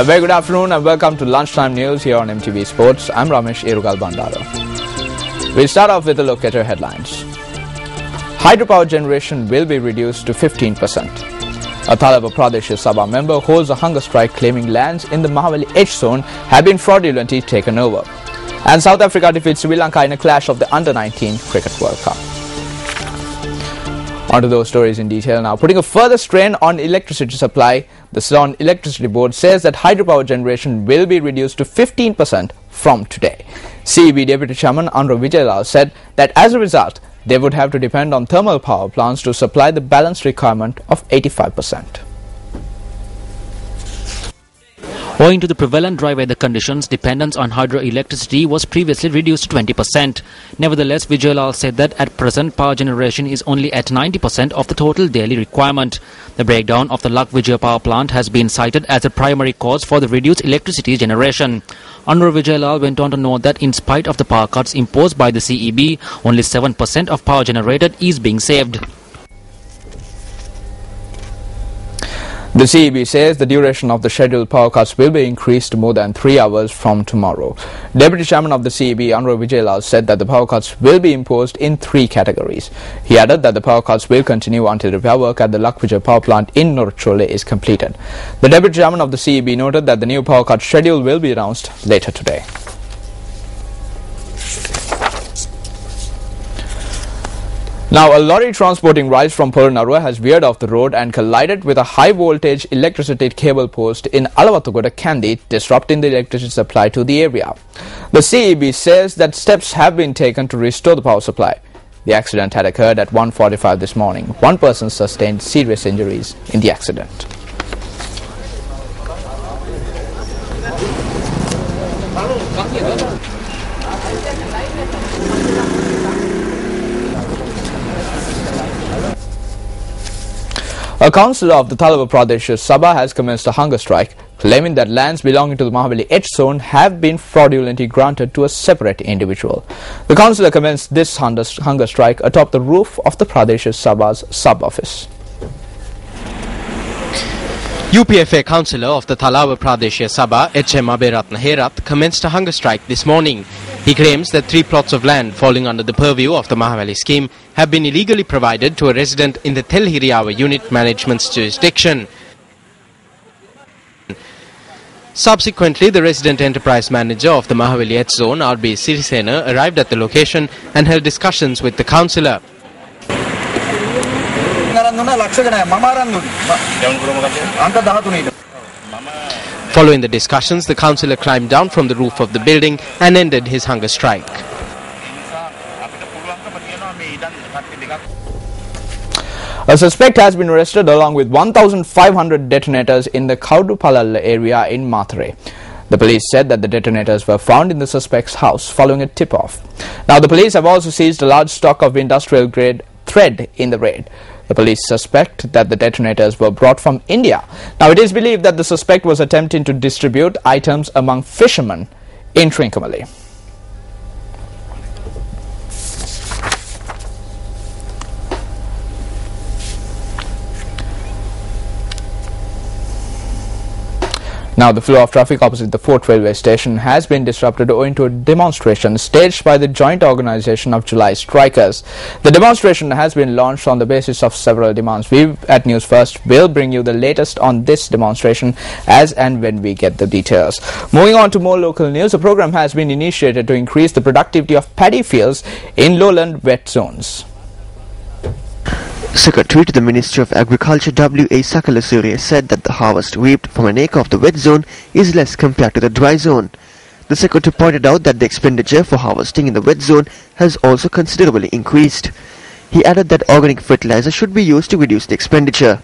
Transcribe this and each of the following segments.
A very good afternoon and welcome to Lunchtime News here on MTV Sports. I'm Ramesh Irugal Bandara. We'll start off with a look at your headlines. Hydropower generation will be reduced to 15%. A Talaba Pradesh Sabha member holds a hunger strike claiming lands in the Mahavali H zone have been fraudulently taken over. And South Africa defeats Sri Lanka in a clash of the Under-19 Cricket World Cup. On to those stories in detail now. Putting a further strain on electricity supply, the Ceylon Electricity Board says that hydropower generation will be reduced to 15% from today. CEB Deputy Chairman Anro Vijayalal said that as a result, they would have to depend on thermal power plants to supply the balanced requirement of 85%. Owing to the prevalent dry weather conditions, dependence on hydroelectricity was previously reduced to 20%. Nevertheless, Vijayalal said that at present power generation is only at 90% of the total daily requirement. The breakdown of the Lak Vijay power plant has been cited as a primary cause for the reduced electricity generation. Anwar Vijayalal went on to note that in spite of the power cuts imposed by the CEB, only 7% of power generated is being saved. The CEB says the duration of the scheduled power cuts will be increased to more than 3 hours from tomorrow. Deputy Chairman of the CEB, Anwar Vijayalal, said that the power cuts will be imposed in 3 categories. He added that the power cuts will continue until repair work at the Lak Vijay power plant in Norchole is completed. The Deputy Chairman of the CEB noted that the new power cut schedule will be announced later today. Now, a lorry transporting rice from Polonnaruwa has veered off the road and collided with a high-voltage electricity cable post in Alawatugoda, Kandy, disrupting the electricity supply to the area. The CEB says that steps have been taken to restore the power supply. The accident had occurred at 1:45 this morning. One person sustained serious injuries in the accident. A councillor of the Talaba Pradesh Sabha has commenced a hunger strike, claiming that lands belonging to the Mahavali H zone have been fraudulently granted to a separate individual. The councillor commenced this hunger strike atop the roof of the Pradesh Sabha's sub-office. UPFA councillor of the Talaba Pradesh Sabha, H.M. Aberatna Herat, commenced a hunger strike this morning. He claims that 3 plots of land falling under the purview of the Mahavali scheme have been illegally provided to a resident in the Telhiriyawa unit management's jurisdiction. Subsequently, the resident enterprise manager of the Mahavali H zone, R.B. Sirisena, arrived at the location and held discussions with the councillor. Following the discussions, the councillor climbed down from the roof of the building and ended his hunger strike. A suspect has been arrested along with 1,500 detonators in the Kaudupalal area in Mathare. The police said that the detonators were found in the suspect's house following a tip-off. Now, the police have also seized a large stock of industrial-grade thread in the raid. The police suspect that the detonators were brought from India. Now, it is believed that the suspect was attempting to distribute items among fishermen in Trincomalee. Now, the flow of traffic opposite the Fort Railway Station has been disrupted owing to a demonstration staged by the Joint Organization of July Strikers. The demonstration has been launched on the basis of several demands. We at News First will bring you the latest on this demonstration as and when we get the details. Moving on to more local news, a program has been initiated to increase the productivity of paddy fields in lowland wet zones. Secretary to the Ministry of Agriculture W.A. Sakalasuriya said that the harvest reaped from an acre of the wet zone is less compared to the dry zone. The Secretary pointed out that the expenditure for harvesting in the wet zone has also considerably increased. He added that organic fertilizer should be used to reduce the expenditure.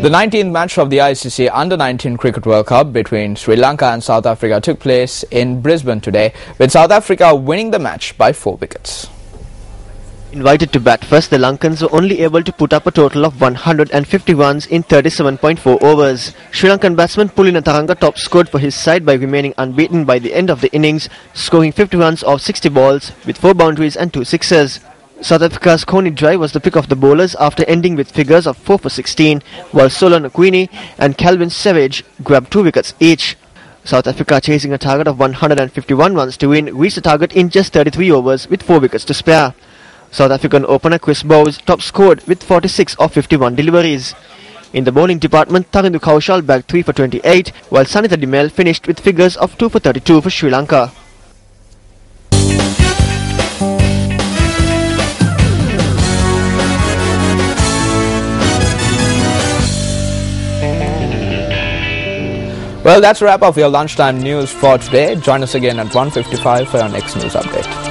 The 19th match of the ICC Under-19 Cricket World Cup between Sri Lanka and South Africa took place in Brisbane today, with South Africa winning the match by 4 wickets. Invited to bat first, the Lankans were only able to put up a total of 150 runs in 37.4 overs. Sri Lankan batsman Pulina Taranga top scored for his side by remaining unbeaten by the end of the innings, scoring 50 runs off 60 balls with 4 boundaries and 2 sixes. South Africa's Coney Dry was the pick of the bowlers after ending with figures of 4 for 16, while Solon Aquini and Calvin Savage grabbed 2 wickets each. South Africa, chasing a target of 151 runs to win, reached the target in just 33 overs with 4 wickets to spare. South African opener Chris Bowes top scored with 46 of 51 deliveries. In the bowling department, Tarindu Kaushal bagged 3 for 28, while Sanitha Dimel finished with figures of 2 for 32 for Sri Lanka. Well, that's a wrap of your lunchtime news for today. Join us again at 1:55 for our next news update.